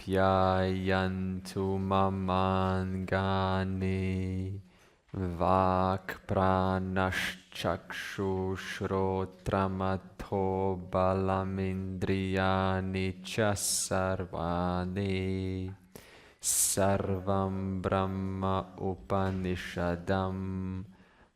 Pyayantu mamangani Vak pranashchakshu shrotramatho balamindriyani cha sarvani Sarvam Brahma Upanishadam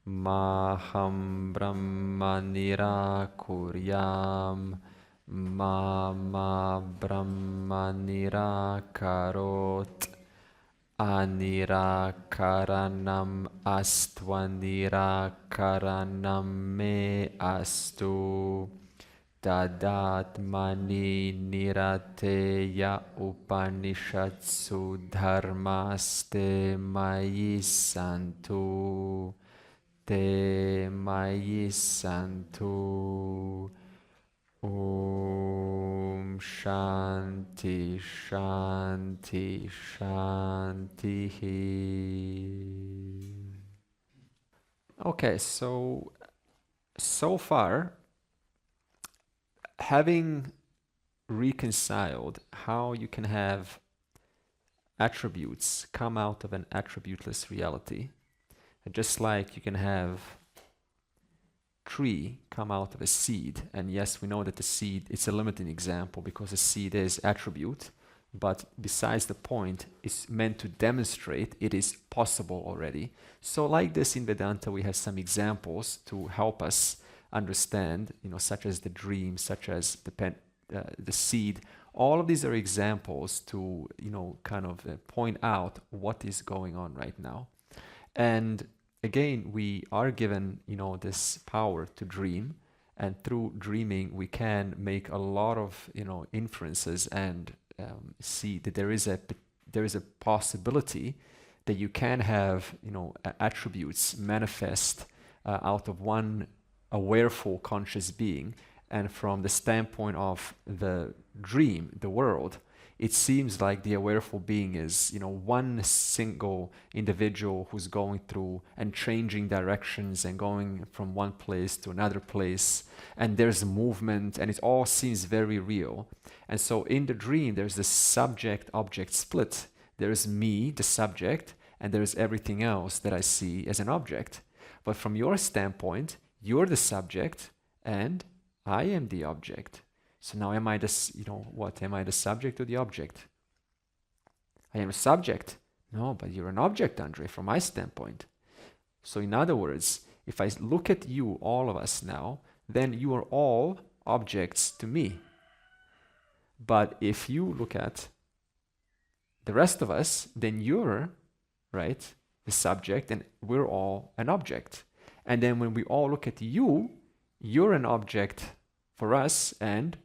Maham Brahma Nirakuryam Mama Brahma Nirakarot Anirakaranam Astvanirakaranam Me Astu Tadatmani Nirateya Upanishatsu Dharmaste Mayi Santu Te Mayi Santu Om Shanti Shanti Shanti. Okay, so far, having reconciled how you can have attributes come out of an attributeless reality, just like you can have tree come out of a seed. And yes, we know that the seed, it's a limiting example because the seed is attribute, but besides the point, it's meant to demonstrate it is possible already. So like this in Vedanta, we have some examples to help us understand, such as the dream, such as the seed. All of these are examples to, kind of point out what is going on right now. And again, we are given, this power to dream, and through dreaming, we can make a lot of, inferences and see that there is a possibility that you can have, attributes manifest out of one awareful conscious being. And from the standpoint of the dream, the world, it seems like the awareful being is, one single individual who's going through and changing directions and going from one place to another place. And there's movement, and it all seems very real. And so in the dream, there's this subject-object split. There's me, the subject, and there's everything else that I see as an object. But from your standpoint, you're the subject, and I am the object. So now am I the, what? Am I the subject or the object? I am a subject. No, but you're an object, Andre, from my standpoint. So in other words, if I look at you, all of us now, then you are all objects to me. But if you look at the rest of us, then you're, right, the subject, and we're all an object. And then when we all look at you, you're an object for us, and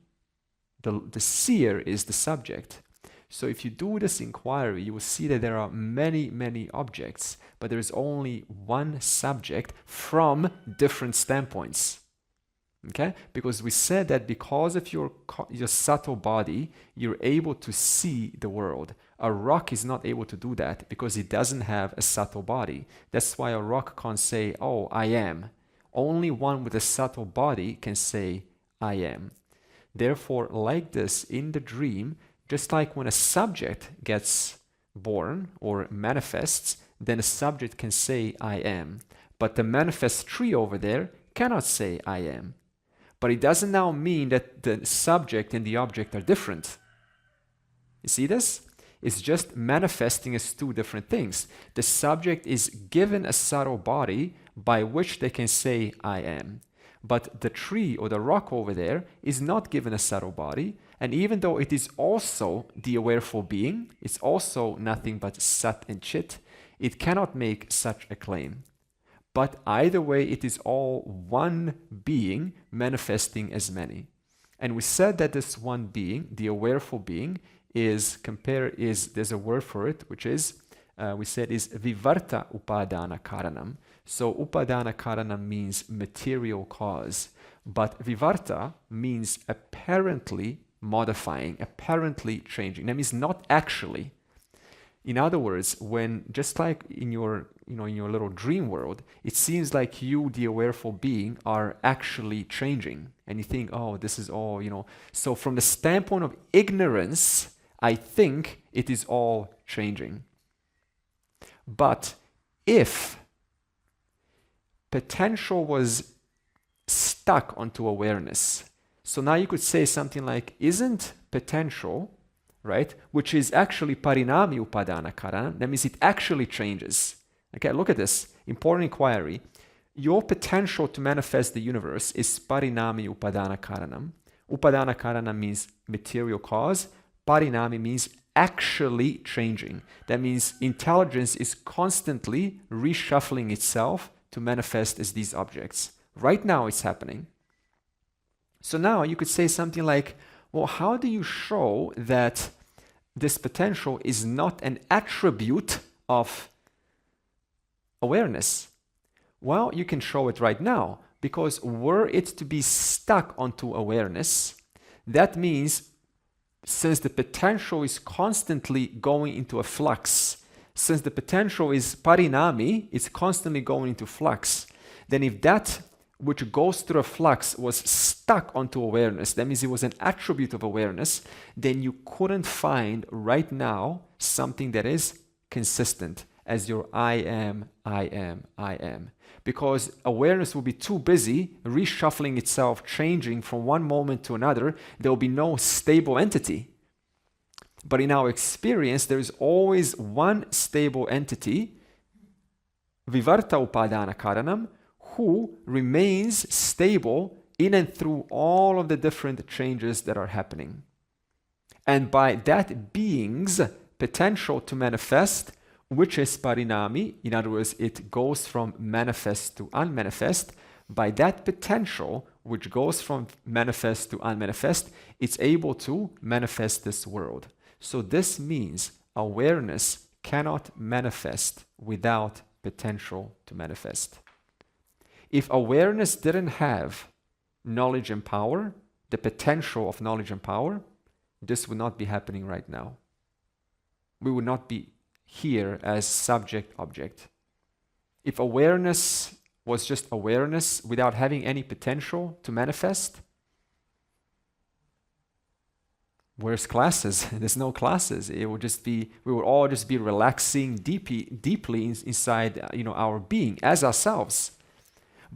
the seer is the subject. So if you do this inquiry, you will see that there are many, many objects, but there is only one subject from different standpoints. Okay? Because we said that because of your subtle body, you're able to see the world. A rock is not able to do that because it doesn't have a subtle body. That's why a rock can't say, oh, I am. Only one with a subtle body can say, I am. Therefore, like this, in the dream, just like when a subject gets born or manifests, then a subject can say, I am. But the manifest tree over there cannot say, I am. But it doesn't now mean that the subject and the object are different. You see this? It's just manifesting as two different things. The subject is given a subtle body by which they can say, I am. But the tree or the rock over there is not given a subtle body. And even though it is also the awareful being, it's also nothing but Sat and Chit, it cannot make such a claim. But either way, it is all one being manifesting as many. And we said that this one being, the awareful being, there's a word for it, which is, we said is Vivarta Upadana Karanam. So Upadana Karanam means material cause, but Vivarta means apparently modifying, apparently changing. That means not actually. In other words, when just like in your little dream world, it seems like you, the awareful being, are actually changing, and you think, oh, this is all, So from the standpoint of ignorance, I think it is all changing. But if potential was stuck onto awareness, so now you could say something like, isn't potential, right, which is actually parinami upadana karana, that means it actually changes. Okay, look at this, important inquiry. Your potential to manifest the universe is parinami upadana karanam. Upadana karana means material cause. Parinami means actually changing. That means intelligence is constantly reshuffling itself to manifest as these objects. Right now it's happening. So now you could say something like, well, how do you show that this potential is not an attribute of awareness? Well, you can show it right now, because were it to be stuck onto awareness, that means since the potential is constantly going into a flux, since the potential is parinami, it's constantly going into flux, then if that which goes through a flux was stuck onto awareness, that means it was an attribute of awareness, then you couldn't find right now something that is consistent as your I am, I am, I am. Because awareness will be too busy reshuffling itself, changing from one moment to another. There will be no stable entity. But in our experience, there is always one stable entity, vivarta upadana karanam, who remains stable in and through all of the different changes that are happening. And by that being's potential to manifest, which is parinami, in other words, it goes from manifest to unmanifest, by that potential, which goes from manifest to unmanifest, it's able to manifest this world. So this means awareness cannot manifest without potential to manifest. If awareness didn't have knowledge and power, the potential of knowledge and power, this would not be happening right now. We would not be here as subject-object. If awareness was just awareness without having any potential to manifest, where's classes? There's no classes. It would just be, we would all just be relaxing deeply inside our being as ourselves.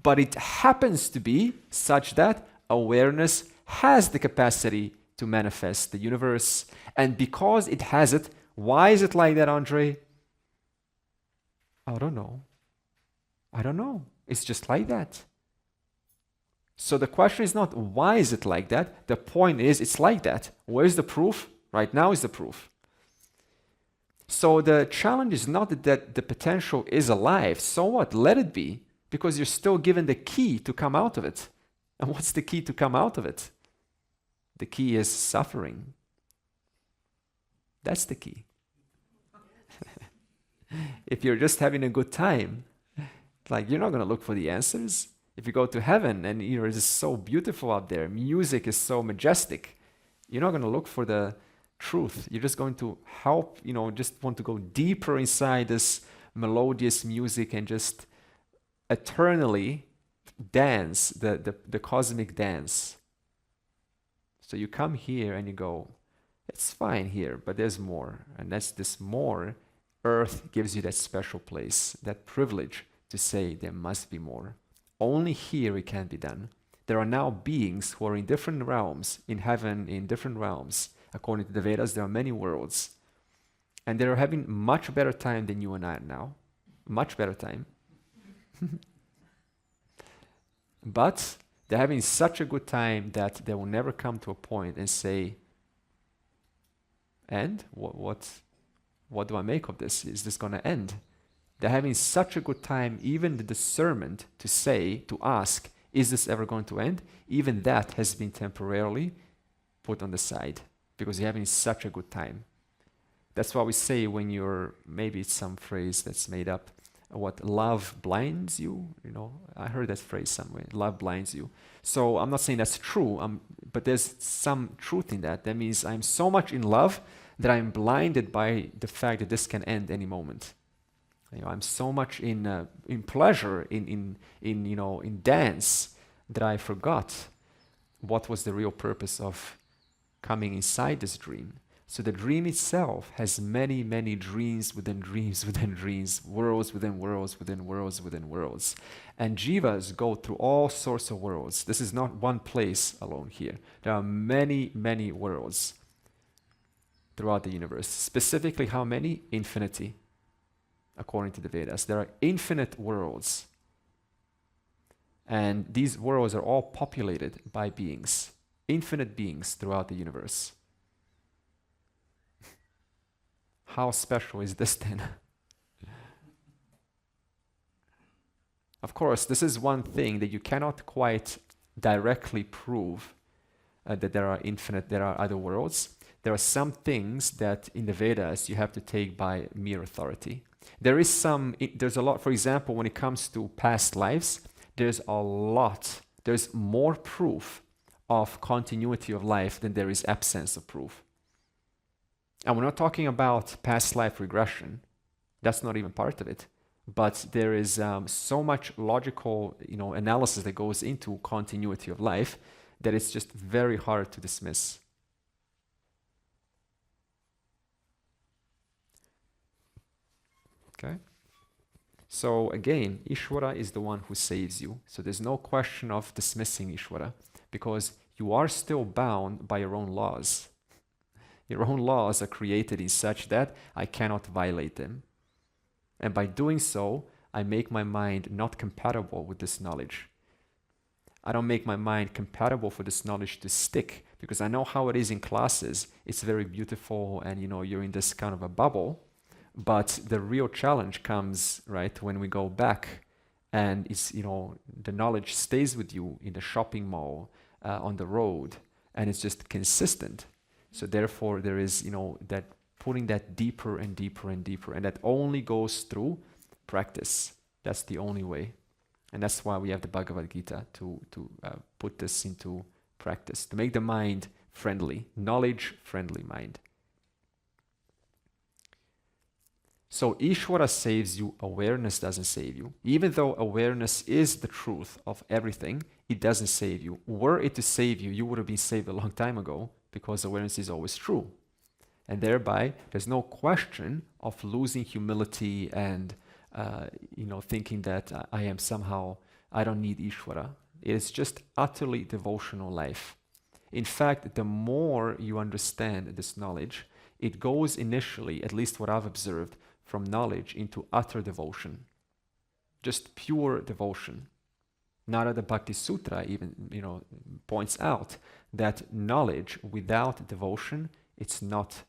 But it happens to be such that awareness has the capacity to manifest the universe. And because it has it, why is it like that, Andre? I don't know. It's just like that. So the question is not why is it like that? The point is it's like that. Where's the proof? Right now is the proof. So the challenge is not that the potential is alive. So what? Let it be. Because you're still given the key to come out of it. And what's the key to come out of it? The key is suffering. That's the key. If you're just having a good time, like you're not going to look for the answers. If you go to heaven and it's just so beautiful out there, music is so majestic, you're not going to look for the truth. You're just going to help, just want to go deeper inside this melodious music and just eternally dance the cosmic dance. So you come here and you go, it's fine here, but there's more. And that's this more. Earth gives you that special place, that privilege to say there must be more. Only here it can be done. There are now beings who are in different realms, in heaven, in different realms. According to the Vedas, there are many worlds. And they're having much better time than you and I are now. Much better time. But they're having such a good time that they will never come to a point and say, and what do I make of this? Is this going to end? They're having such a good time, even the discernment to say, to ask, is this ever going to end? Even that has been temporarily put on the side because you're having such a good time. That's why we say when maybe it's some phrase that's made up, what love blinds you, I heard that phrase somewhere, love blinds you. So I'm not saying that's true, but there's some truth in that. That means I'm so much in love that I'm blinded by the fact that this can end any moment. I'm so much in pleasure, in dance, that I forgot what was the real purpose of coming inside this dream. So the dream itself has many, many dreams within dreams within dreams, worlds within worlds within worlds within worlds. And jivas go through all sorts of worlds. This is not one place alone here. There are many, many worlds throughout the universe. Specifically, how many? Infinity, according to the Vedas. There are infinite worlds. And these worlds are all populated by beings, infinite beings throughout the universe. How special is this then? Of course, this is one thing that you cannot quite directly prove that there are other worlds. There are some things that in the Vedas you have to take by mere authority. There's a lot, for example, when it comes to past lives, there's more proof of continuity of life than there is absence of proof. And we're not talking about past life regression. That's not even part of it. But there is so much logical, analysis that goes into continuity of life that it's just very hard to dismiss. Okay? So again, Ishvara is the one who saves you. So there's no question of dismissing Ishvara because you are still bound by your own laws. Your own laws are created in such that I cannot violate them. And by doing so, I make my mind not compatible with this knowledge. I don't make my mind compatible for this knowledge to stick because I know how it is in classes. It's very beautiful and you're in this kind of a bubble. But the real challenge comes, right, when we go back and the knowledge stays with you in the shopping mall, on the road, and it's just consistent. So therefore there is, that putting that deeper and deeper and deeper, and that only goes through practice. That's the only way. And that's why we have the Bhagavad Gita to put this into practice, to make the mind friendly, knowledge-friendly mind. So Ishvara saves you, awareness doesn't save you. Even though awareness is the truth of everything, it doesn't save you. Were it to save you, you would have been saved a long time ago because awareness is always true. And thereby, there's no question of losing humility and thinking that I don't need Ishvara. It is just utterly devotional life. In fact, the more you understand this knowledge, it goes initially, at least what I've observed, from knowledge into utter devotion. Just pure devotion. Narada Bhakti Sutra even, points out that knowledge without devotion, it's not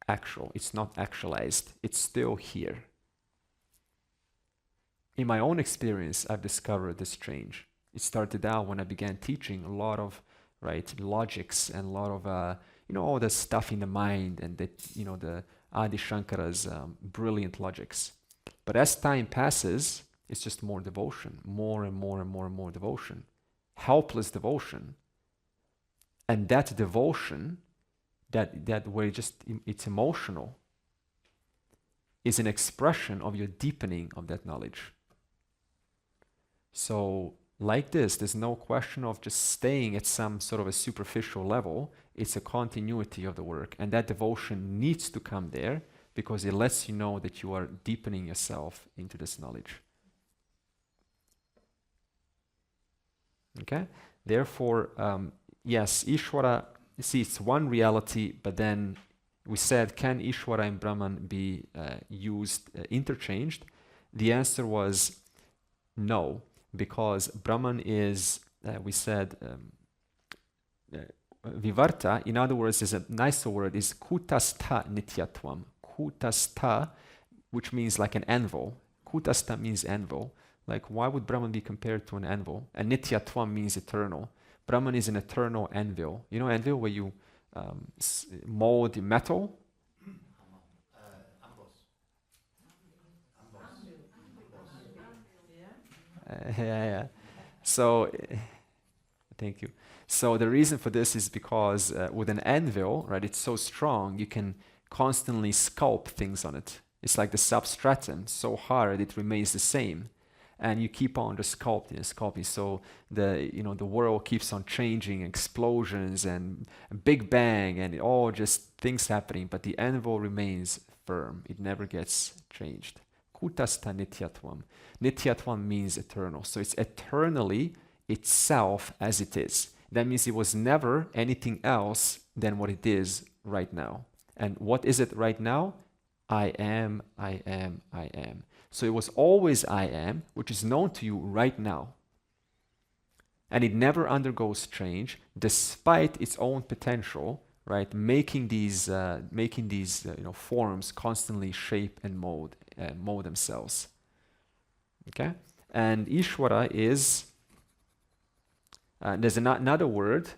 actual, it's not actualized, it's still here. In my own experience, I've discovered this change. It started out when I began teaching a lot of, logics and a lot of, all the stuff in the mind and the Adi Shankara's brilliant logics. But as time passes, it's just more devotion, more and more and more and more devotion, helpless devotion. And that devotion, that where it's emotional, is an expression of your deepening of that knowledge. So like this, there's no question of just staying at some sort of a superficial level. It's a continuity of the work. And that devotion needs to come there because it lets you know that you are deepening yourself into this knowledge. Okay? Therefore, yes, Ishvara, see, it's one reality, but then we said, can Ishvara and Brahman be interchanged? The answer was no, because Brahman is, we said, Vivarta, in other words, is a nicer word, is kutastha nityatvam. Kutastha, which means like an anvil. Kutastha means anvil. Like, why would Brahman be compared to an anvil? And nityatvam means eternal. Brahman is an eternal anvil. You know anvil where you mold metal? Yeah. So, thank you. So the reason for this is because with an anvil, right, it's so strong, you can constantly sculpt things on it. It's like the substratum, so hard it remains the same. and you keep on just sculpting and sculpting. So the world keeps on changing, explosions and Big Bang, and all just things happening, but the anvil remains firm. It never gets changed. Kutastha nityatvam. Nityatvam means eternal. So it's eternally itself as it is. That means it was never anything else than what it is right now. And what is it right now? I am, I am, I am. So it was always I am, which is known to you right now. And it never undergoes change despite its own potential, right? Making these forms constantly shape and mold themselves. Okay? And Ishvara is, there's another word,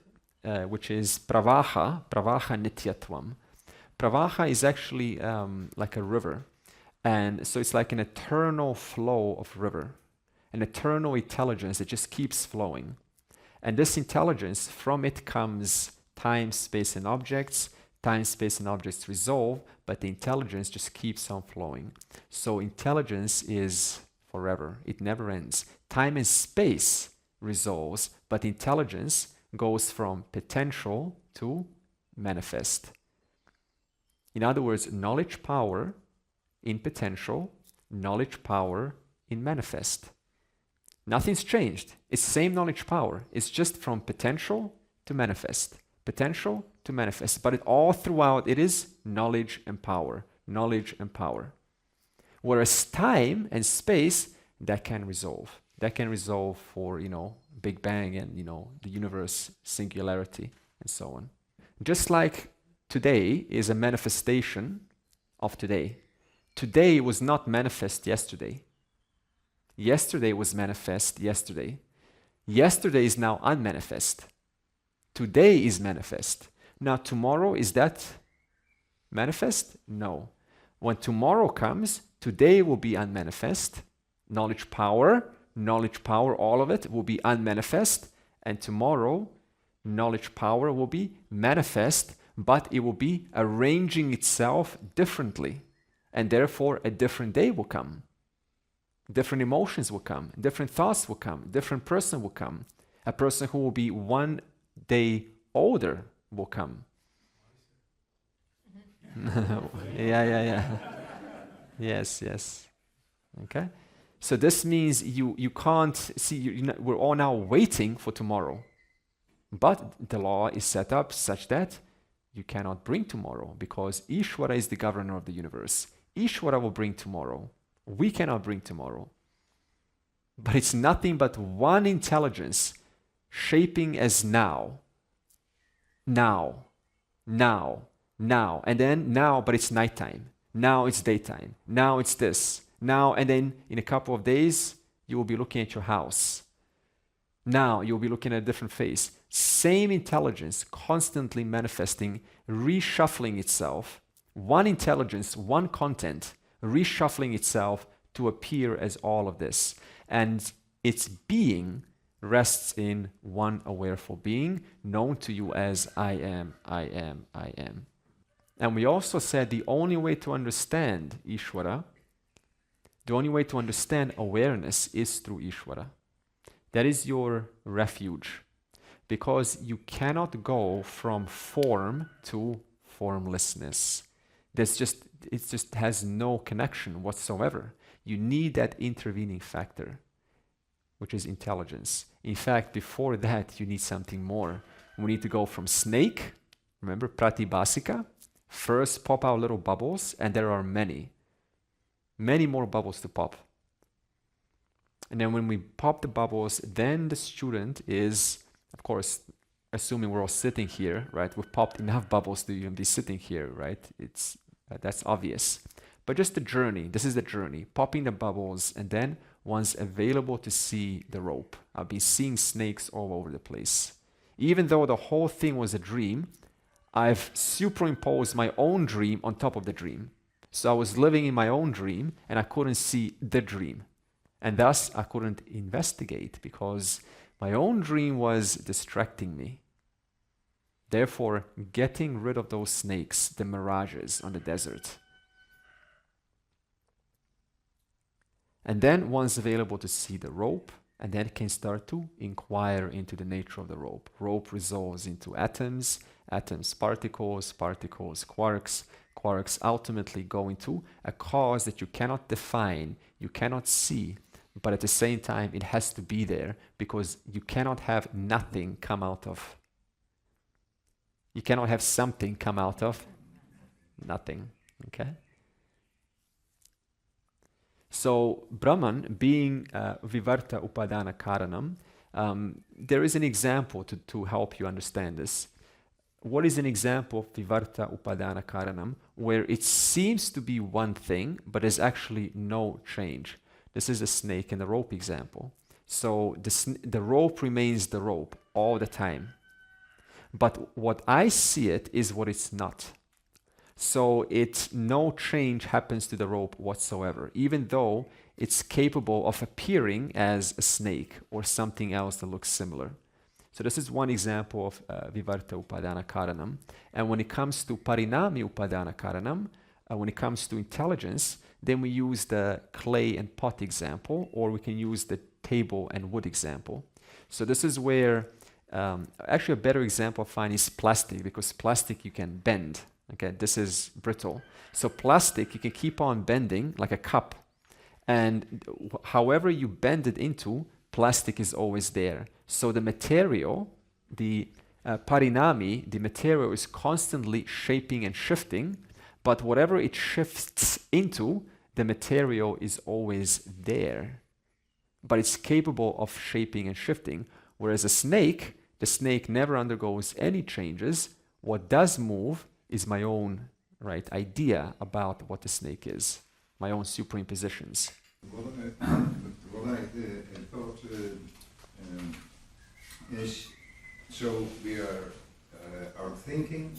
which is pravaha nityatvam. Pravaha is actually like a river. And so it's like an eternal flow of river, an eternal intelligence that just keeps flowing. And this intelligence, from it comes time, space, and objects. Time, space, and objects resolve, but the intelligence just keeps on flowing. So intelligence is forever. It never ends. Time and space resolves, but intelligence goes from potential to manifest. In other words, knowledge power in potential, knowledge power in manifest. Nothing's changed. It's the same knowledge power. It's just from potential to manifest. Potential to manifest. But all throughout it is knowledge and power. Knowledge and power. Whereas time and space, that can resolve. That can resolve for, Big Bang and, the universe, singularity, and so on. Just like today is a manifestation of today. Today was not manifest yesterday. Yesterday was manifest yesterday. Yesterday is now unmanifest. Today is manifest. Now tomorrow, is that manifest? No. When tomorrow comes, today will be unmanifest. Knowledge power, all of it will be unmanifest. And tomorrow, knowledge power will be manifest, but it will be arranging itself differently. And therefore, a different day will come. Different emotions will come. Different thoughts will come. Different person will come. A person who will be one day older will come. Yeah. Yes. Okay? So this means you can't see, we're all now waiting for tomorrow. But the law is set up such that you cannot bring tomorrow, because Ishvara is the governor of the universe. Ishvara will bring tomorrow. We cannot bring tomorrow. But it's nothing but one intelligence shaping as now. Now. And then now, but it's nighttime. Now it's daytime. Now it's this. Now, and then in a couple of days, you will be looking at your house. Now you'll be looking at a different face. Same intelligence constantly manifesting, reshuffling itself. One intelligence, one content, reshuffling itself to appear as all of this. And its being rests in one awareful being, known to you as I am. And we also said the only way to understand Ishvara, the only way to understand awareness is through Ishvara. That is your refuge. Because you cannot go from form to formlessness. It just has no connection whatsoever. You need that intervening factor, which is intelligence. In fact, before that, you need something more. We need to go from snake, remember pratibhasika, first pop out little bubbles, and there are many more bubbles to pop. And then when we pop the bubbles, then the student is, of course, assuming we're all sitting here, right? We've popped enough bubbles to even be sitting here, right? That's obvious. But just the journey, this is the journey, popping the bubbles, and then one's available to see the rope. I've been seeing snakes all over the place. Even though the whole thing was a dream, I've superimposed my own dream on top of the dream. So I was living in my own dream, and I couldn't see the dream. And thus, I couldn't investigate because my own dream was distracting me. Therefore, getting rid of those snakes, the mirages on the desert. And then one's available to see the rope, and then can start to inquire into the nature of the rope. Rope resolves into atoms, atoms particles, particles quarks, quarks ultimately go into a cause that you cannot define, you cannot see, but at the same time it has to be there, because you cannot have nothing come out of, you cannot have something come out of nothing. Okay? So Brahman being Vivarta Upadana Karanam, there is an example to help you understand this. What is an example of Vivarta Upadana Karanam where it seems to be one thing, but there's actually no change? This is the snake and the rope example. So the rope remains the rope all the time. But what I see it is what it's not. So no change happens to the rope whatsoever, even though it's capable of appearing as a snake or something else that looks similar. So this is one example of Vivarta Upadana Karanam. And when it comes to Parinami Upadana Karanam, when it comes to intelligence, then we use the clay and pot example, or we can use the table and wood example. So this is where, actually a better example I find is plastic, because plastic you can bend. Okay, this is brittle. So plastic, you can keep on bending like a cup. And however you bend it into, plastic is always there. So the material, the parinami, the material is constantly shaping and shifting, but whatever it shifts into, the material is always there. But it's capable of shaping and shifting. Whereas a snake, the snake never undergoes any changes. What does move is my own idea about what the snake is, my own superimpositions. What I thought is, so we are, our thinking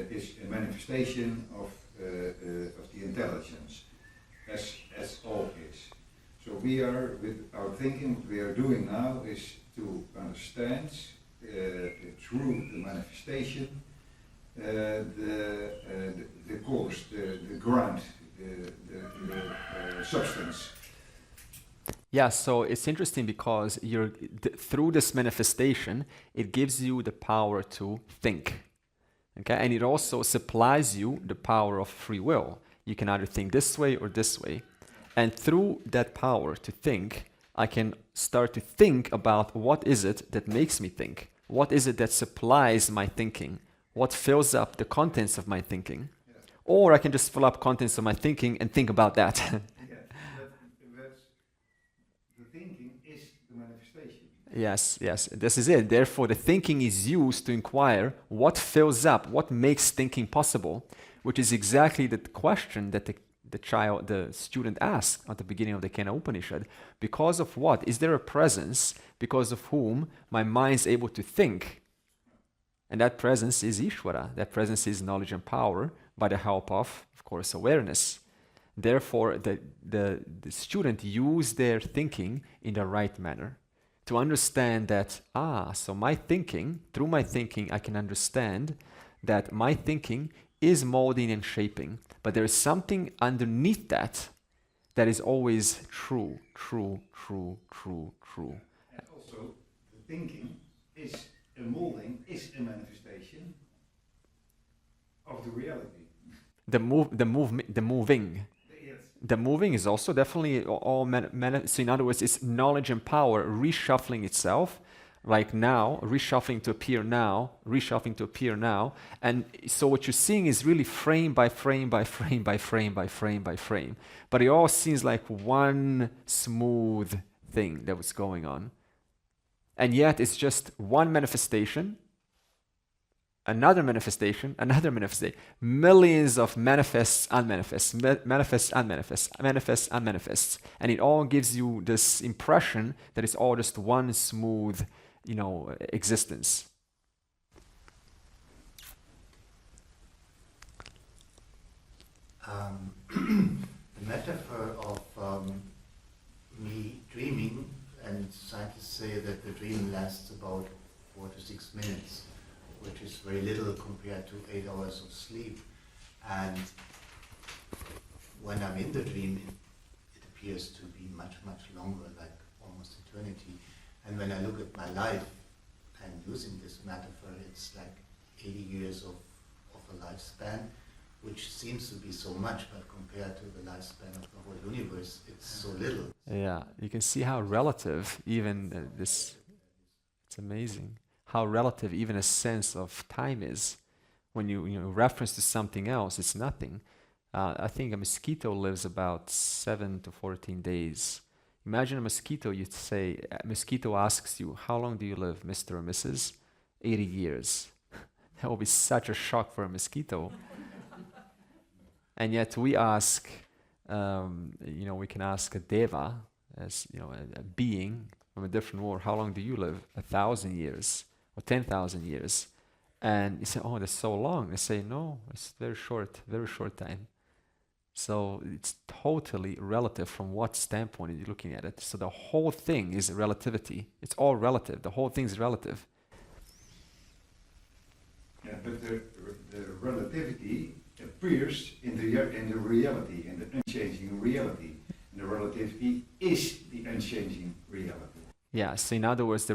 is a manifestation of the intelligence, as all is. So we are, with our thinking, what we are doing now is to understand through the manifestation the cause, the ground, the substance. Yeah, so it's interesting because through this manifestation, it gives you the power to think. Okay, and it also supplies you the power of free will. You can either think this way or this way. And through that power to think, I can start to think about what is it that makes me think? What is it that supplies my thinking? What fills up the contents of my thinking? Yeah. Or I can just fill up contents of my thinking and think about that. The thinking is the manifestation. Yes, this is it. Therefore, the thinking is used to inquire what fills up, what makes thinking possible, which is exactly the question that the student asks at the beginning of the Kena Upanishad. Because of what? Is there a presence because of whom my mind is able to think? And that presence is Ishvara. That presence is knowledge and power by the help of course, awareness. Therefore, the student use their thinking in the right manner to understand that, so my thinking, through my thinking, I can understand that my thinking is molding and shaping, but there is something underneath that is always true. And also, the thinking is a molding, is a manifestation of the reality. The moving. Yes. The moving is also definitely all so in other words, it's knowledge and power reshuffling itself, like now, reshuffling to appear now. And so what you're seeing is really frame by frame by frame by frame by frame by frame. But it all seems like one smooth thing that was going on. And yet it's just one manifestation, another manifestation, millions of manifests, unmanifests, manifests, unmanifests, manifests, unmanifests. And it all gives you this impression that it's all just one smooth, existence. The metaphor of me dreaming, and scientists say that the dream lasts about 4 to 6 minutes, which is very little compared to 8 hours of sleep. And when I'm in the dream, it appears to be much, much longer, like almost eternity. And when I look at my life and using this metaphor, it's like 80 years of a lifespan, which seems to be so much, but compared to the lifespan of the whole universe, it's so little. Yeah, you can see how relative even this, it's amazing, how relative even a sense of time is. When you reference to something else, it's nothing. I think a mosquito lives about 7 to 14 days. Imagine a mosquito, you'd say, a mosquito asks you, how long do you live, Mr. or Mrs.? 80 years. That will be such a shock for a mosquito. And yet we ask, we can ask a deva, as a being from a different world, how long do you live? 1,000 years or 10,000 years? And you say, oh, that's so long. They say, no, it's very short time. So it's totally relative from what standpoint you're looking at it. So the whole thing is relativity. It's all relative. The whole thing is relative. Yeah, but the relativity appears in the reality, in the unchanging reality. And the relativity is the unchanging reality. Yeah, so in other words,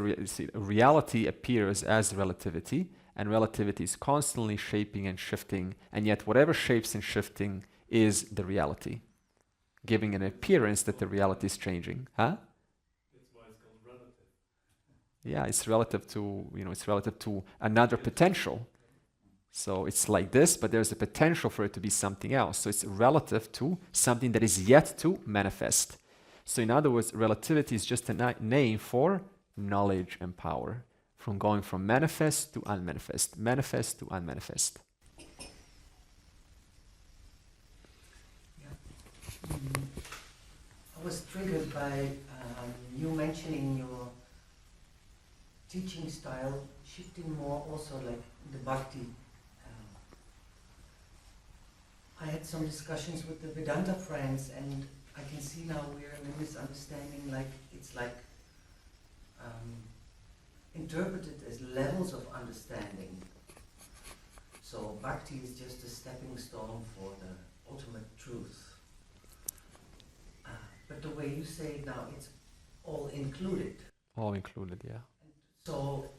reality appears as relativity, and relativity is constantly shaping and shifting, and yet whatever shapes and shifting is the reality, giving an appearance that the reality is changing. Huh? That's why it's called relative. Yeah, it's relative to another potential. So it's like this, but there's a potential for it to be something else. So it's relative to something that is yet to manifest. So in other words, relativity is just a name for knowledge and power, from going from manifest to unmanifest, manifest to unmanifest. I was triggered by you mentioning your teaching style shifting more also like the bhakti. I had some discussions with the Vedanta friends, and I can see now we're in a misunderstanding, like it's like interpreted as levels of understanding. So bhakti is just a stepping stone for the ultimate truth. But the way you say it now, it's all included. All included, yeah. So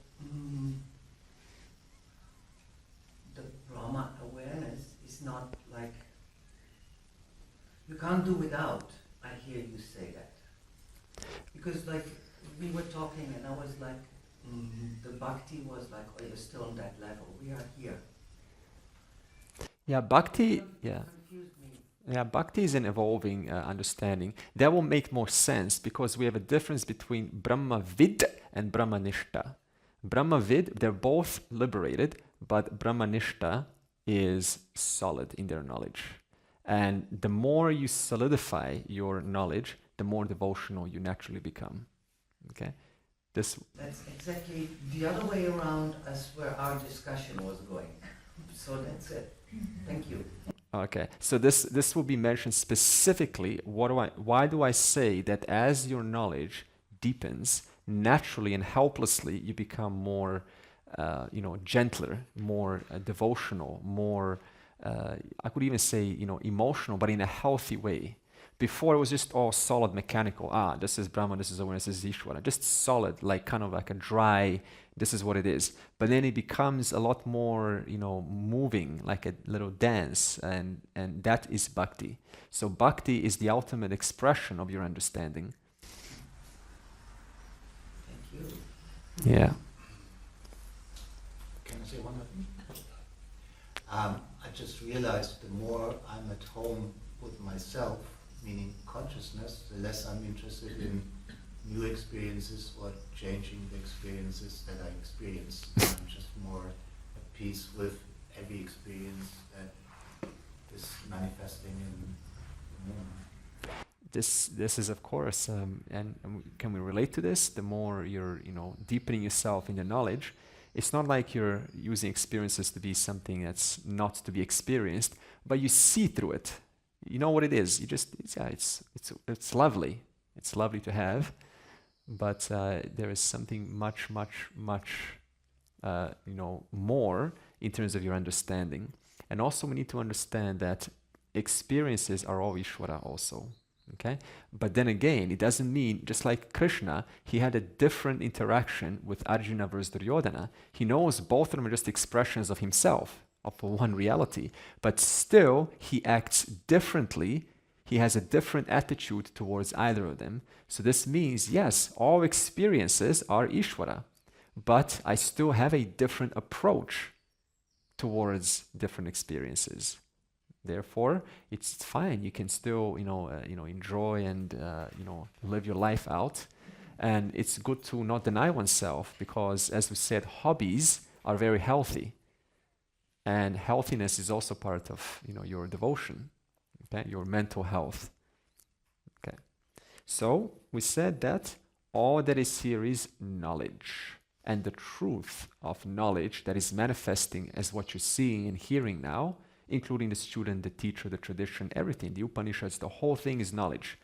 the Brahma awareness is not like, you can't do without. I hear you say that. Because like we were talking and I was like, the bhakti was like, oh, you're still on that level. We are here. Yeah, bhakti, yeah. Confused me. Yeah, bhakti is an evolving understanding. That will make more sense because we have a difference between Brahma Vid and Brahma Nishta. Brahma Vid, they're both liberated, but Brahma Nishta is solid in their knowledge. And the more you solidify your knowledge, the more devotional you naturally become. Okay? That's exactly the other way around as where our discussion was going. So that's it. Thank you. Okay, so this will be mentioned specifically. Why do I say that as your knowledge deepens, naturally and helplessly you become more, gentler, more devotional, more, I could even say, emotional, but in a healthy way. Before it was just all solid, mechanical. This is Brahman, this is awareness, this is Ishvara. Just solid, like kind of like a dry, this is what it is. But then it becomes a lot more, moving, like a little dance, and that is bhakti. So bhakti is the ultimate expression of your understanding. Thank you. Yeah. Can I say one more thing? I just realized the more I'm at home with myself, meaning consciousness, the less I'm interested in new experiences or changing the experiences that I experience. I'm just more at peace with every experience that is manifesting in the moment. This is of course, and can we relate to this? The more you're, deepening yourself in the knowledge, it's not like you're using experiences to be something that's not to be experienced, but you see through it. You know what it is. You just, it's lovely. It's lovely to have, but there is something much, much, much, more in terms of your understanding. And also, we need to understand that experiences are all Ishvara also. Okay? But then again, it doesn't mean, just like Krishna, he had a different interaction with Arjuna versus Duryodhana. He knows both of them are just expressions of himself, of one reality, but still he acts differently. He has a different attitude towards either of them. So this means, yes, all experiences are Ishvara, but I still have a different approach towards different experiences. Therefore, it's fine. You can still, enjoy and live your life out, and it's good to not deny oneself because, as we said, hobbies are very healthy, and healthiness is also part of your devotion, okay, your mental health. Okay, so we said that all that is here is knowledge, and the truth of knowledge that is manifesting as what you're seeing and hearing now, including the student, the teacher, the tradition, everything, the Upanishads, the whole thing is knowledge.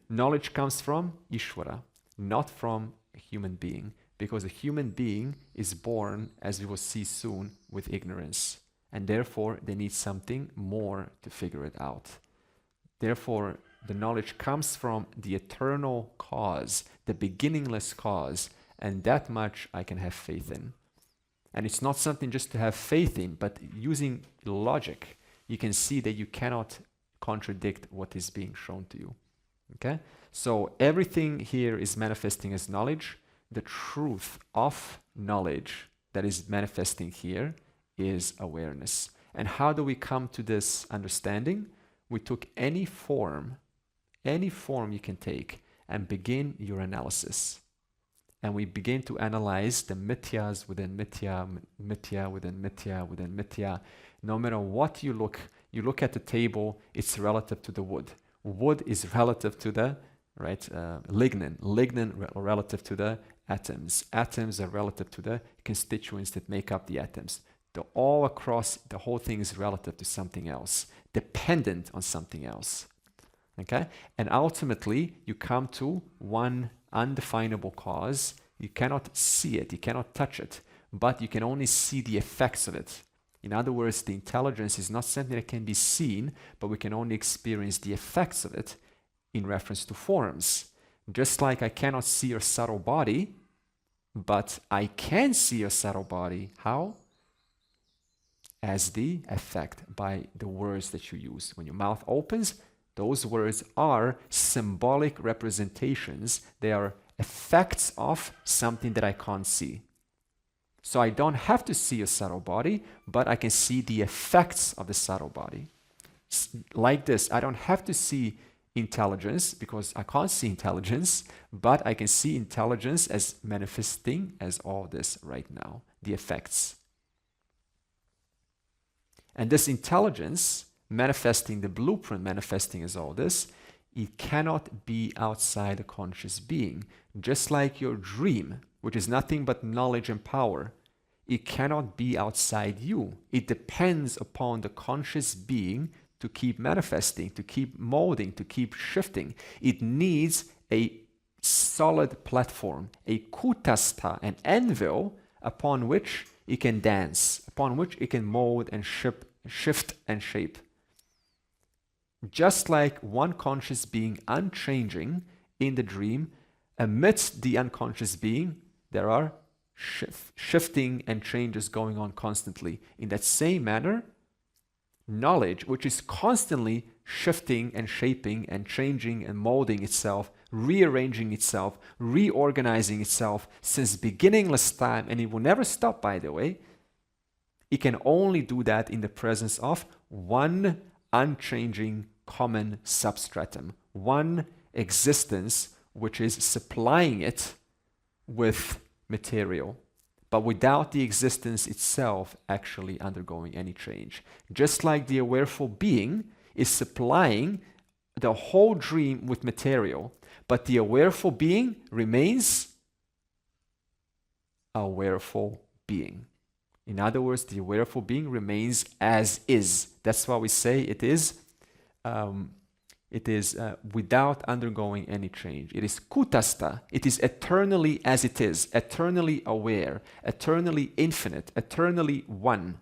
Knowledge comes from Ishvara, not from a human being, because a human being is born, as we will see soon, with ignorance, and therefore they need something more to figure it out. Therefore, the knowledge comes from the eternal cause, the beginningless cause, and that much I can have faith in. And it's not something just to have faith in, but using logic, you can see that you cannot contradict what is being shown to you. Okay? So everything here is manifesting as knowledge. The truth of knowledge that is manifesting here is awareness. And how do we come to this understanding? We took any form you can take, and begin your analysis. And we begin to analyze the mithyas within mithya, mithya within mithya within mithya. No matter what you look at the table, it's relative to the wood. Wood is relative to the lignin. Lignin relative to the atoms. Atoms are relative to the constituents that make up the atoms. All across, the whole thing is relative to something else, dependent on something else. Okay? And ultimately, you come to one undefinable cause. You cannot see it, you cannot touch it, but you can only see the effects of it. In other words, the intelligence is not something that can be seen, but we can only experience the effects of it in reference to forms. Just like I cannot see your subtle body, but I can see your subtle body. How? As the effect, by the words that you use. When your mouth opens, those words are symbolic representations. They are effects of something that I can't see. So I don't have to see a subtle body, but I can see the effects of the subtle body. Like this, I don't have to see intelligence because I can't see intelligence, but I can see intelligence as manifesting as all this right now, the effects. And this intelligence manifesting, the blueprint manifesting as all this, it cannot be outside a conscious being. Just like your dream, which is nothing but knowledge and power, it cannot be outside you. It depends upon the conscious being to keep manifesting, to keep molding, to keep shifting. It needs a solid platform, a kutastha, an anvil upon which it can dance, upon which it can mold and shift and shape. Just like one conscious being unchanging in the dream, amidst the unconscious being, there are shifting and changes going on constantly. In that same manner, knowledge, which is constantly shifting and shaping and changing and molding itself, rearranging itself, reorganizing itself since beginningless time, and it will never stop, by the way, it can only do that in the presence of one unchanging common substratum, one existence which is supplying it with material, but without the existence itself actually undergoing any change. Just like the awareful being is supplying the whole dream with material, but the awareful being remains a awareful being. In other words, the awareful being remains as is. That's why we say it is without undergoing any change. It is kutastha. It is eternally as it is, eternally aware, eternally infinite, eternally one.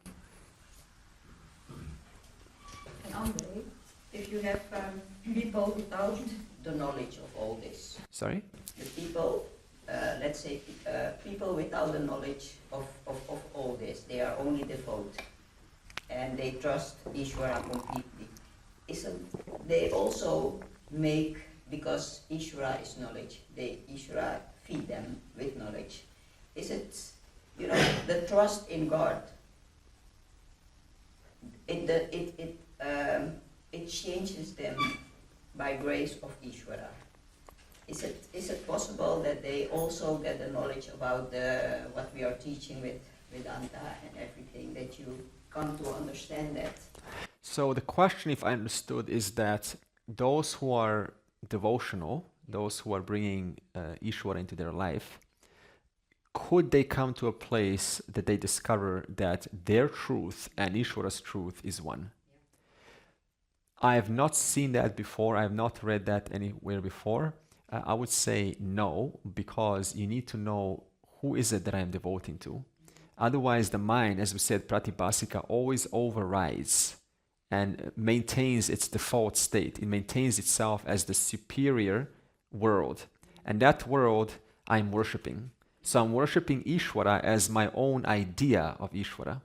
And Andre, if you have people without the knowledge of all this. Sorry? The people, let's say, people without the knowledge of all this, they are only devout and they trust Ishvara completely. They also make, because Ishvara is knowledge, Ishvara feed them with knowledge. Is it, the trust in God? It changes them by grace of Ishvara. Is it possible that they also get the knowledge about what we are teaching with Vedanta and everything, that you come to understand that? So the question, if I understood, is that those who are devotional, those who are bringing Ishvara into their life, could they come to a place that they discover that their truth and Ishvara's truth is one? I have not seen that before. I have not read that anywhere before. I would say no, because you need to know who is it that I am devoting to. Otherwise, the mind, as we said, pratibhasika, always overrides and maintains its default state. It maintains itself as the superior world. And that world I'm worshipping. So I'm worshipping Ishvara as my own idea of Ishvara.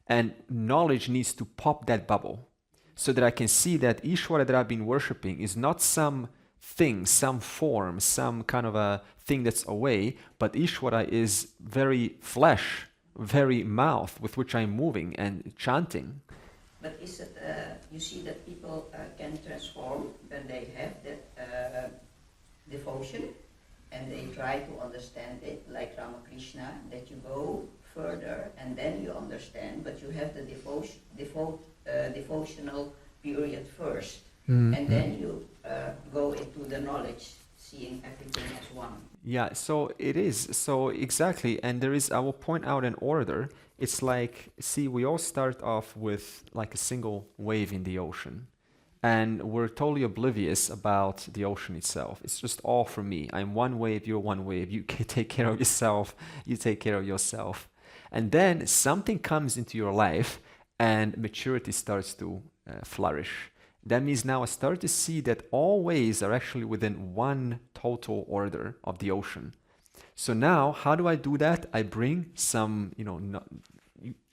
And knowledge needs to pop that bubble so that I can see that Ishvara that I've been worshipping is not some thing, some form, some kind of a thing that's away, but Ishvara is very flesh, very mouth with which I'm moving and chanting. But is it, you see that people can transform when they have that devotion and they try to understand it, like Ramakrishna, that you go further and then you understand, but you have the devotional period first, and then you go into the knowledge, seeing everything as one. Yeah, so it is. So exactly. And there is, I will point out an order. It's like, see, we all start off with like a single wave in the ocean. And we're totally oblivious about the ocean itself. It's just all for me. I'm one wave, you're one wave. You can take care of yourself, you take care of yourself. And then something comes into your life and maturity starts to flourish. That means now I start to see that all waves are actually within one total order of the ocean. So now, how do I do that? I bring some,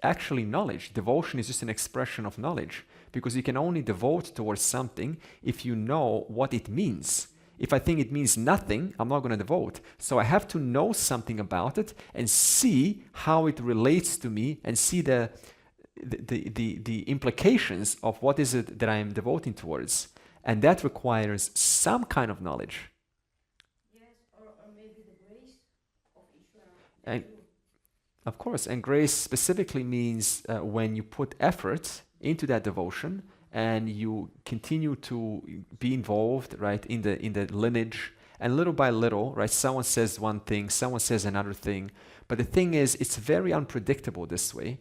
actually knowledge. Devotion is just an expression of knowledge, because you can only devote towards something if you know what it means. If I think it means nothing, I'm not going to devote. So I have to know something about it and see how it relates to me and see the implications of what is it that I am devoting towards. And that requires some kind of knowledge. Yes, or maybe the grace of Ishvara. And of course, and grace specifically means when you put effort into that devotion and you continue to be involved, right, in the lineage, and little by little, right, someone says one thing, someone says another thing, but the thing is, it's very unpredictable this way.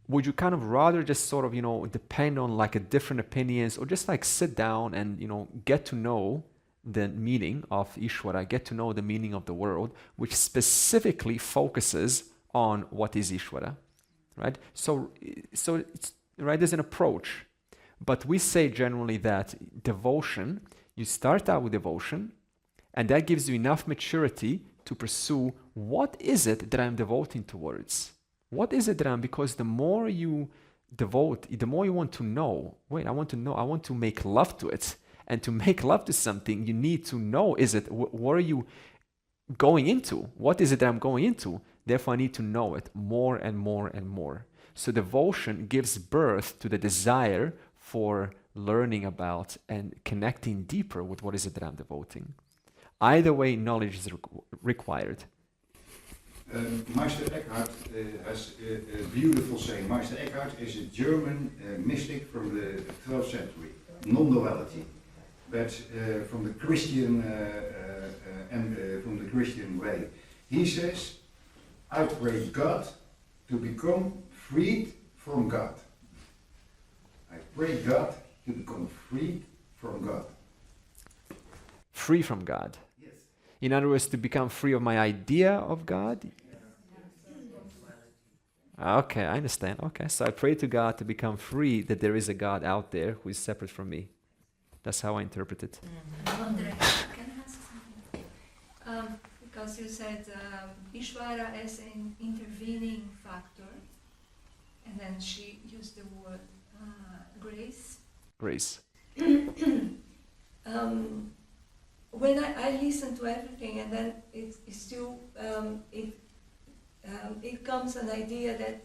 Would you kind of rather just sort of, depend on like a different opinions, or just like sit down and, get to know the meaning of Ishvara, get to know the meaning of the world, which specifically focuses on what is Ishvara, right? So it's, right, there's an approach, but we say generally that devotion, you start out with devotion, and that gives you enough maturity to pursue what is it that I'm devoting towards. What is it that I'm, because the more you devote, the more you want to know. Wait, I want to make love to it. And to make love to something, you need to know, what are you going into? What is it that I'm going into? Therefore, I need to know it more and more and more. So devotion gives birth to the desire for learning about and connecting deeper with what is it that I'm devoting. Either way, knowledge is required. Meister Eckhart has a beautiful saying. Meister Eckhart is a German mystic from the 12th century, non-duality, but from the Christian from the Christian way. He says, "I pray God to become freed from God. I pray God to become freed from God." Free from God. Yes. In other words, to become free of my idea of God? Okay, I understand. Okay, so I pray to God to become free, that there is a God out there who is separate from me. That's how I interpret it. Andre, can I ask something? Because you said Ishvara as an intervening factor, and then she used the word grace. Grace. When I listen to everything, and then it still it comes an idea that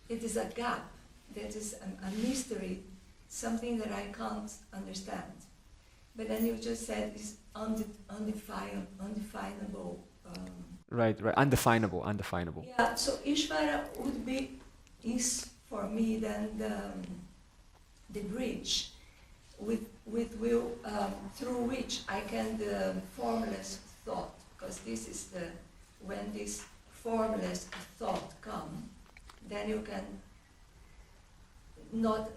it is a gap, that is a mystery, something that I can't understand. But then you just said it's undefinable. Right. Undefinable. Yeah. So Ishvara is for me then the bridge with will through which I can the formless thought, because this is when this formless thought come, then you can not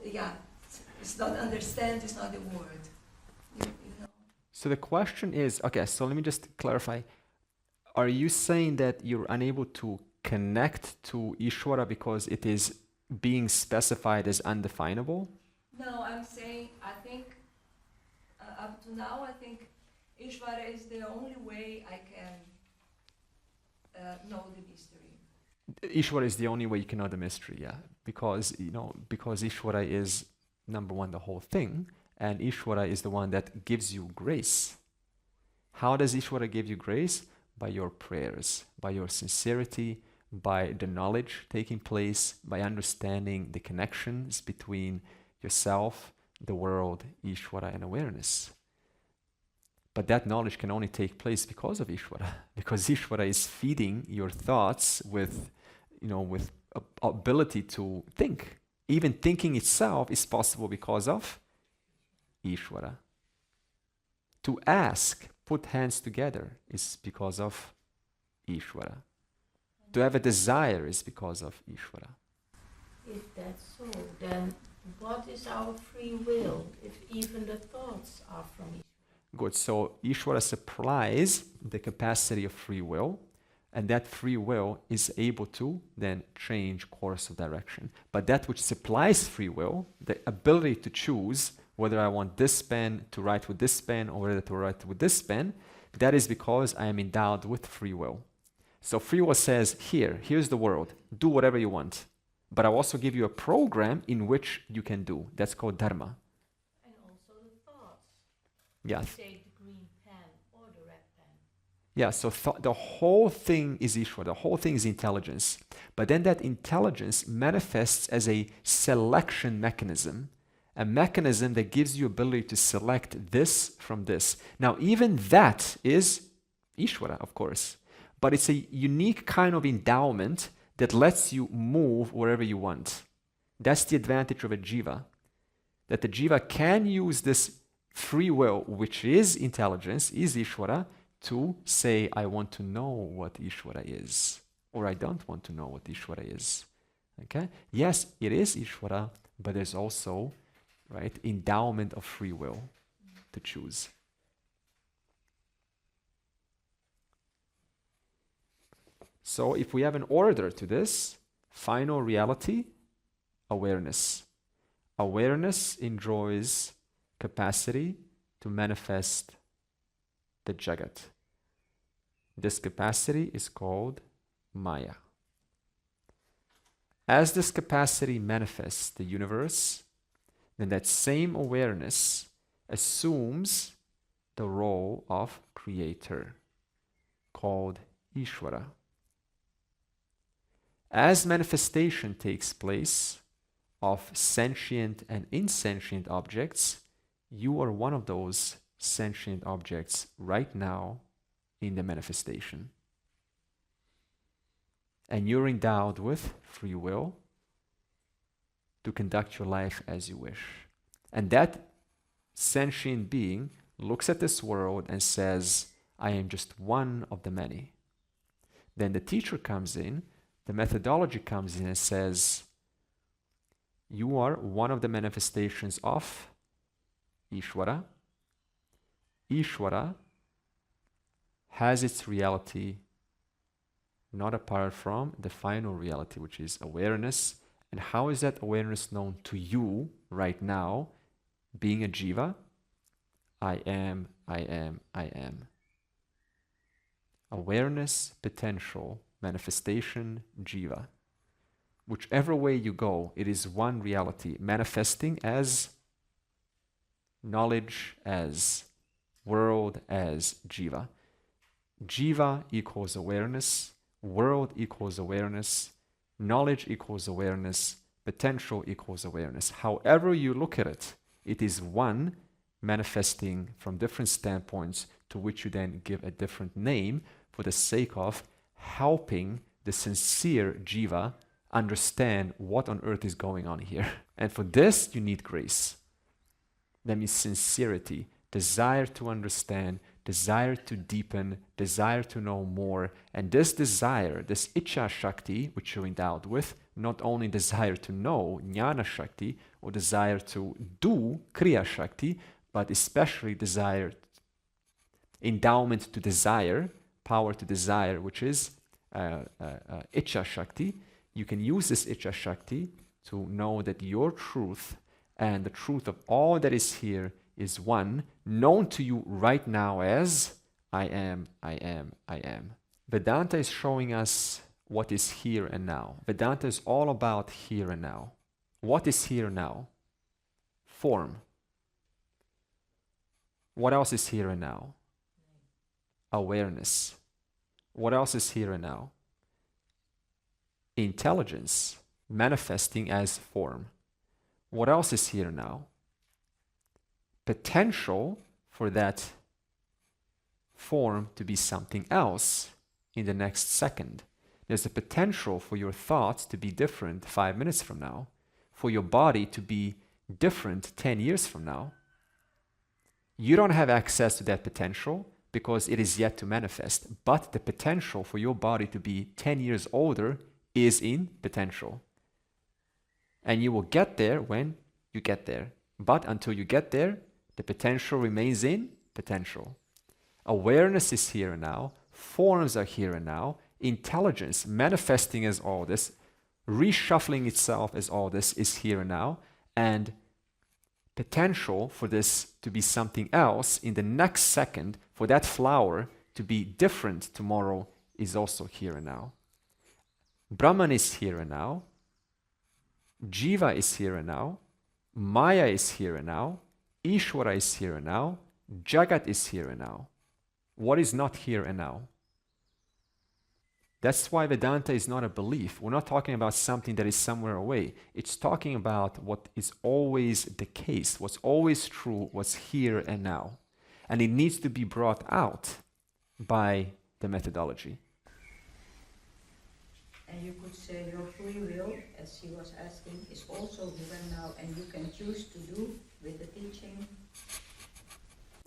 it's not understand, it's not a word. You know. So the question is, okay, so let me just clarify. Are you saying that you're unable to connect to Ishvara because it is being specified as undefinable? No, I'm saying I think up to now I think Ishvara is the only way I can know the mystery. Ishvara is the only way you can know the mystery, yeah. Because Ishvara is number one, the whole thing, and Ishvara is the one that gives you grace. How does Ishvara give you grace? By your prayers, by your sincerity, by the knowledge taking place, by understanding the connections between yourself, the world, Ishvara, and awareness. But that knowledge can only take place because of Ishvara, because Ishvara is feeding your thoughts with ability to think. Even thinking itself is possible because of Ishvara. To ask, put hands together, is because of Ishvara. To have a desire is because of Ishvara. If that's so, then what is our free will if even the thoughts are from Ishvara? Good. So Ishvara supplies the capacity of free will, and that free will is able to then change course of direction. But that which supplies free will, the ability to choose whether I want this pen to write with this pen or whether to write with this pen, that is because I am endowed with free will. So free will says, here's the world, do whatever you want. But I also give you a program in which you can do. That's called dharma. And also the thoughts. Yeah. Say the green pen or the red pen. Yeah, so the whole thing is Ishvara, the whole thing is intelligence. But then that intelligence manifests as a selection mechanism, a mechanism that gives you ability to select this from this. Now, even that is Ishvara, of course, but it's a unique kind of endowment that lets you move wherever you want. That's the advantage of a jiva, that the jiva can use this free will, which is intelligence, is Ishvara, to say, I want to know what Ishvara is, or I don't want to know what Ishvara is. Okay? Yes, it is Ishvara, but there's also, right, endowment of free will to choose. So if we have an order to this, final reality, awareness. Awareness enjoys capacity to manifest the Jagat. This capacity is called Maya. As this capacity manifests the universe, then that same awareness assumes the role of creator, called Ishvara. As manifestation takes place of sentient and insentient objects, you are one of those sentient objects right now in the manifestation. And you're endowed with free will to conduct your life as you wish. And that sentient being looks at this world and says, I am just one of the many. Then the teacher comes in, the methodology comes in and says, you are one of the manifestations of Ishvara. Ishvara has its reality not apart from the final reality, which is awareness. And how is that awareness known to you right now, being a jiva? I am, I am, I am. Awareness, potential, manifestation, jiva. Whichever way you go, it is one reality, manifesting as knowledge, as world, as jiva. Jiva equals awareness, world equals awareness, knowledge equals awareness, potential equals awareness. However you look at it, it is one manifesting from different standpoints to which you then give a different name for the sake of helping the sincere jiva understand what on earth is going on here. And for this, you need grace. That means sincerity, desire to understand, desire to deepen, desire to know more. And this desire, this Ichcha Shakti, which you're endowed with, not only desire to know, Jnana Shakti, or desire to do, Kriya Shakti, but especially desire, endowment to desire, power to desire, which is Ichcha Shakti. You can use this Ichcha Shakti to know that your truth and the truth of all that is here is one, known to you right now as I am, I am, I am. Vedanta is showing us what is here and now. Vedanta is all about here and now. What is here now? Form. What else is here and now? Awareness. What else is here and now? Intelligence, manifesting as form. What else is here now? Potential for that form to be something else in the next second. There's a potential for your thoughts to be different 5 minutes from now, for your body to be different 10 years from now. You don't have access to that potential because it is yet to manifest, but the potential for your body to be 10 years older is in potential. And you will get there when you get there. But until you get there, the potential remains in potential. Awareness is here and now. Forms are here and now. Intelligence, manifesting as all this, reshuffling itself as all this is here and now. And potential for this to be something else in the next second, for that flower to be different tomorrow, is also here and now. Brahman is here and now. Jiva is here and now. Maya is here and now. Ishvara is here and now. Jagat is here and now. What is not here and now? That's why Vedanta is not a belief. We're not talking about something that is somewhere away. It's talking about what is always the case, what's always true, what's here and now. And it needs to be brought out by the methodology. And you could say your free will, as she was asking, is also here and now, and you can choose to do with the teaching.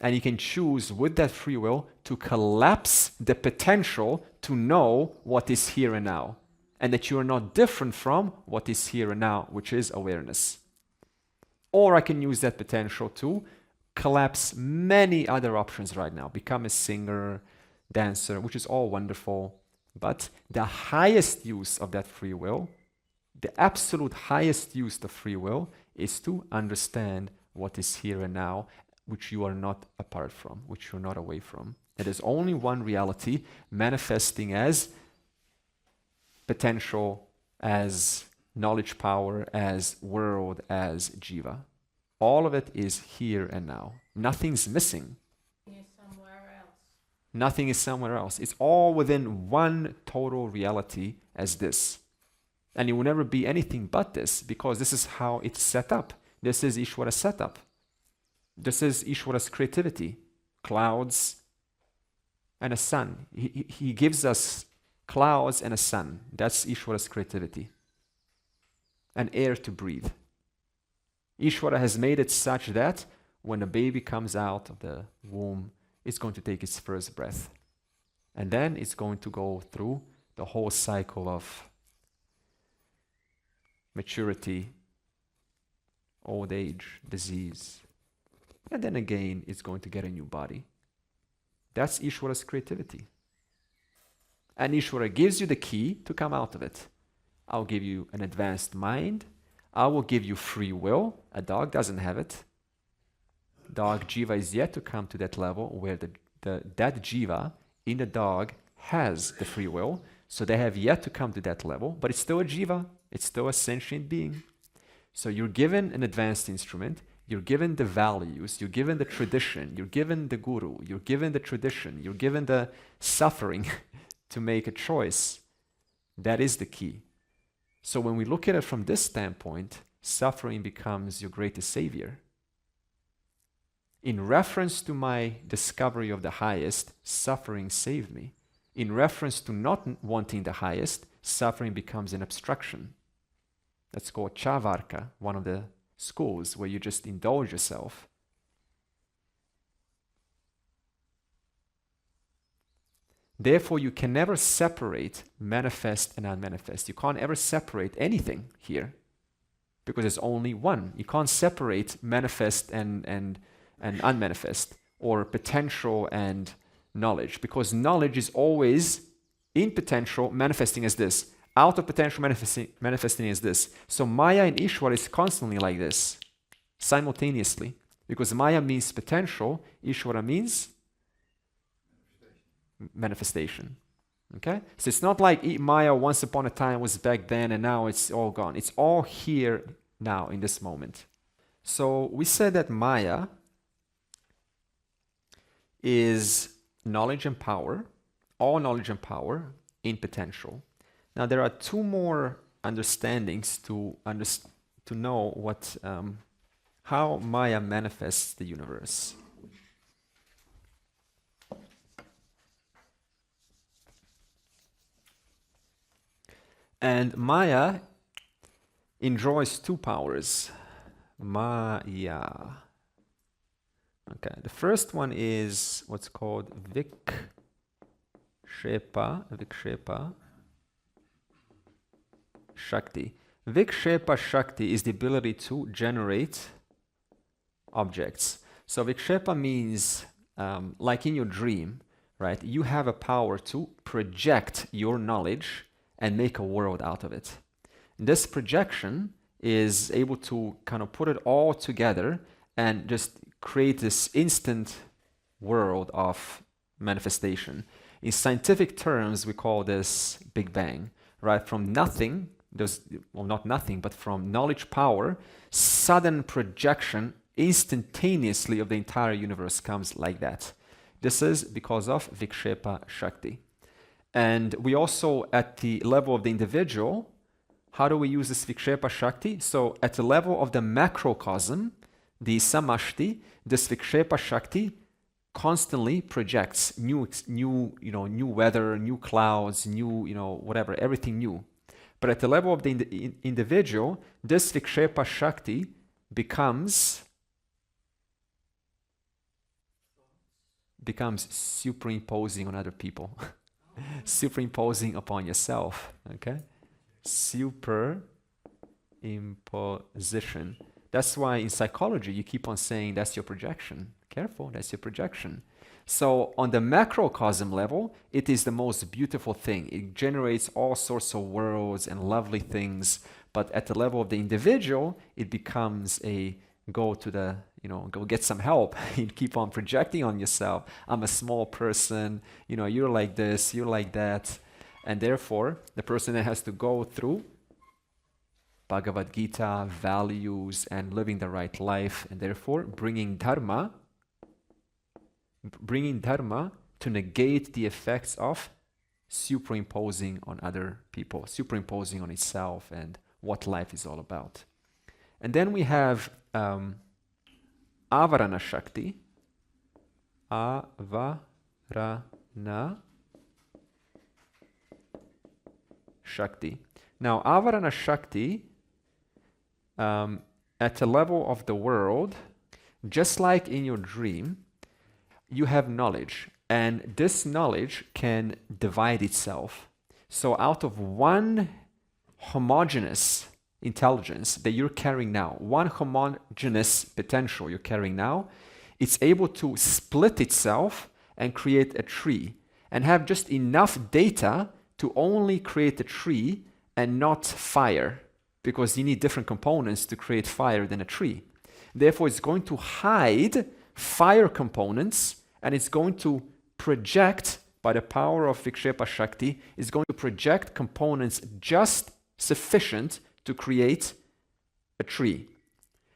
And you can choose with that free will to collapse the potential to know what is here and now. And that you are not different from what is here and now, which is awareness. Or I can use that potential to collapse many other options right now. Become a singer, dancer, which is all wonderful. But the highest use of that free will, the absolute highest use of free will, is to understand what is here and now, which you are not apart from, which you're not away from. It is only one reality manifesting as potential, as knowledge power, as world, as jiva. All of it is here and now. Nothing's missing. Is somewhere else. Nothing is somewhere else. It's all within one total reality as this. And it will never be anything but this, because this is how it's set up. This is Ishvara's setup. This is Ishvara's creativity. Clouds and a sun. He gives us clouds and a sun. That's Ishvara's creativity. And air to breathe. Ishvara has made it such that when a baby comes out of the womb, it's going to take its first breath. And then it's going to go through the whole cycle of maturity, old age, disease. And then again, it's going to get a new body. That's Ishvara's creativity. And Ishvara gives you the key to come out of it. I'll give you an advanced mind. I will give you free will. A dog doesn't have it. dog jiva is yet to come to that level where that jiva in the dog has the free will. So they have yet to come to that level, but it's still a jiva. It's still a sentient being. So you're given an advanced instrument, you're given the values, you're given the tradition, you're given the guru, you're given the tradition, you're given the suffering to make a choice. That is the key. So when we look at it from this standpoint, suffering becomes your greatest savior. In reference to my discovery of the highest, suffering saved me. In reference to not wanting the highest, suffering becomes an obstruction. That's called Chavarka, one of the schools where you just indulge yourself. Therefore, you can never separate manifest and unmanifest. You can't ever separate anything here because there's only one. You can't separate manifest and unmanifest, or potential and knowledge, because knowledge is always in potential manifesting as this, out of potential manifesting as this. So Maya and Ishwar is constantly like this, simultaneously, because Maya means potential, Ishwara means manifestation. Okay? So it's not like Maya once upon a time was back then and now it's all gone. It's all here now in this moment. So we said that Maya is knowledge and power, all knowledge and power in potential. Now there are two more understandings to know what how Maya manifests the universe. And Maya enjoys two powers. Maya. Okay, the first one is what's called Vikshepa Shakti. Vikshepa Shakti is the ability to generate objects. So Vikshepa means, like in your dream, right? You have a power to project your knowledge and make a world out of it. This projection is able to kind of put it all together and just create this instant world of manifestation. In scientific terms, we call this Big Bang, right? From nothing, not nothing, but from knowledge power, sudden projection instantaneously of the entire universe comes like that. This is because of Vikshepa Shakti. And we also, at the level of the individual, how do we use this Vikshepa Shakti? So at the level of the macrocosm, the Samashti, this Vikshepa Shakti constantly projects new weather, new clouds, new, whatever, everything new. But at the level of the individual, this Vikshepa Shakti becomes superimposing on other people. Superimposing upon yourself, okay? Superimposition. That's why in psychology you keep on saying that's your projection. Careful, that's your projection. So on the macrocosm level, it is the most beautiful thing. It generates all sorts of worlds and lovely things. But at the level of the individual, it becomes a go get some help. You keep on projecting on yourself. I'm a small person, you're like this, you're like that. And therefore, the person that has to go through Bhagavad Gita, values, and living the right life, and therefore bringing dharma to negate the effects of superimposing on other people, superimposing on itself and what life is all about. And then we have Avarana Shakti. Avarana Shakti. Now, Avarana Shakti, at the level of the world, just like in your dream, you have knowledge, and this knowledge can divide itself. So out of one homogeneous intelligence that you're carrying now, one homogeneous potential you're carrying now, it's able to split itself and create a tree, and have just enough data to only create a tree and not fire, because you need different components to create fire than a tree. Therefore, it's going to hide fire components, and it's going to project, by the power of Vikshepa Shakti, is going to project components just sufficient to create a tree.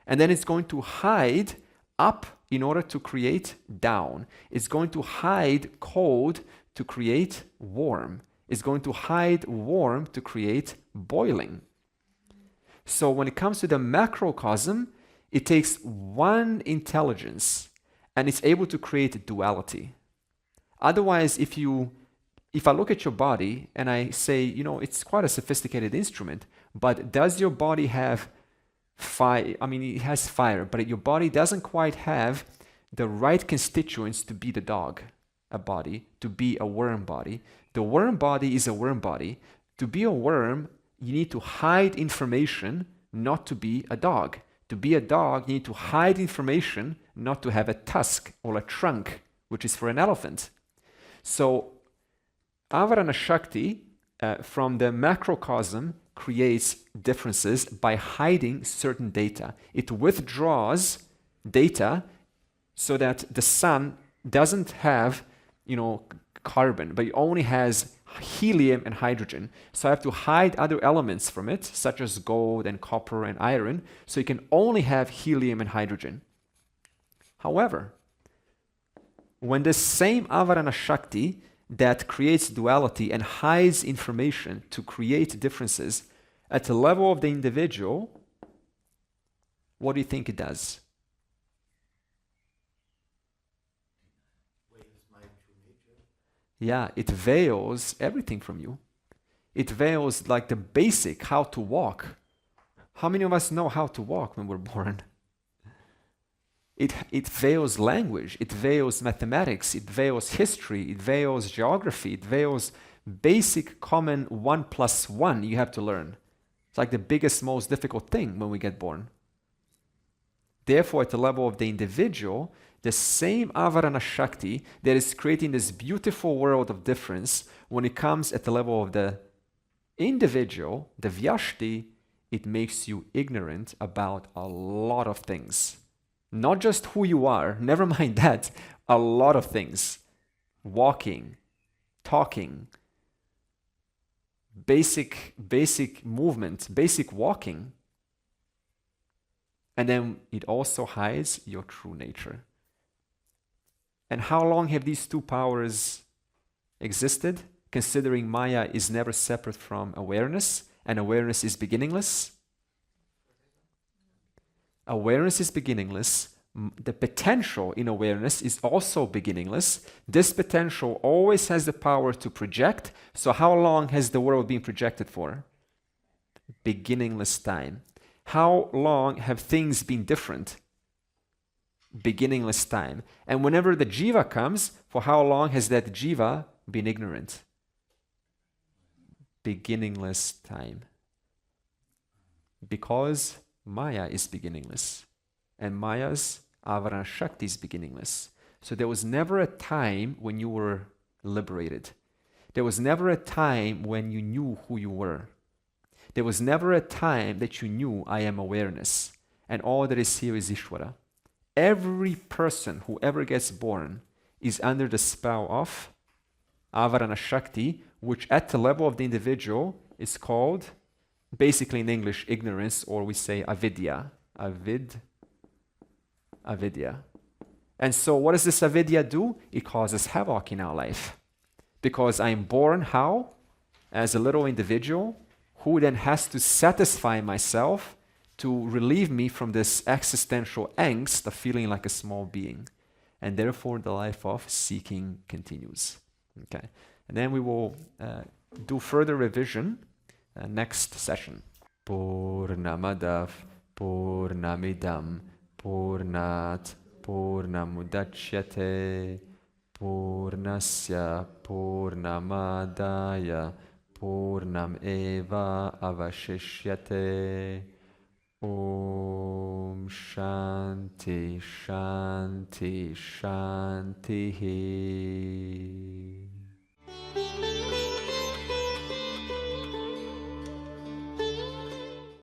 And then it's going to hide up in order to create down. It's going to hide cold to create warm. It's going to hide warm to create boiling. So when it comes to the macrocosm, it takes one intelligence and it's able to create duality. Otherwise, if I look at your body and I say, it's quite a sophisticated instrument, but does your body have fire? I mean, it has fire, but your body doesn't quite have the right constituents to be the dog, a body, to be a worm body. The worm body is a worm body. To be a worm, you need to hide information, not to be a dog. To be a dog, you need to hide information, not to have a tusk or a trunk, which is for an elephant. So, Avarana Shakti from the macrocosm creates differences by hiding certain data. It withdraws data so that the sun doesn't have, carbon, but it only has helium and hydrogen. So I have to hide other elements from it, such as gold and copper and iron, so you can only have helium and hydrogen. However, when the same Avarana Shakti that creates duality and hides information to create differences at the level of the individual, what do you think it does? Yeah, it veils everything from you. It veils like the basic, how to walk. How many of us know how to walk when we're born? It veils language, it veils mathematics, it veils history, it veils geography, it veils basic common 1 + 1 you have to learn. It's like the biggest, most difficult thing when we get born. Therefore, at the level of the individual, the same Avarana Shakti that is creating this beautiful world of difference, when it comes at the level of the individual, the Vyashti, it makes you ignorant about a lot of things. Not just who you are, never mind that, a lot of things. Walking, talking, basic movement, basic walking. And then it also hides your true nature. And how long have these two powers existed? Considering Maya is never separate from awareness, and awareness is beginningless. Awareness is beginningless. The potential in awareness is also beginningless. This potential always has the power to project. So how long has the world been projected for? Beginningless time. How long have things been different? Beginningless time. And whenever the jiva comes, for how long has that jiva been ignorant? Beginningless time. Because Maya is beginningless. And Maya's Avarana Shakti is beginningless. So there was never a time when you were liberated. There was never a time when you knew who you were. There was never a time that you knew I am awareness. And all that is here is Ishvara. Every person who ever gets born is under the spell of Avarana Shakti, which at the level of the individual is called, basically in English, ignorance, or we say avidya. Avidya. And so what does this avidya do? It causes havoc in our life. Because I'm born how? As a little individual who then has to satisfy myself to relieve me from this existential angst of feeling like a small being. And therefore the life of seeking continues. Okay. And then we will do further revision next session. Purnamadav Purnamidam Purnat Purnamudachyate Purnasya Purnamadaya Purnam Eva Avashishyate. Om Shanti Shanti Shanti.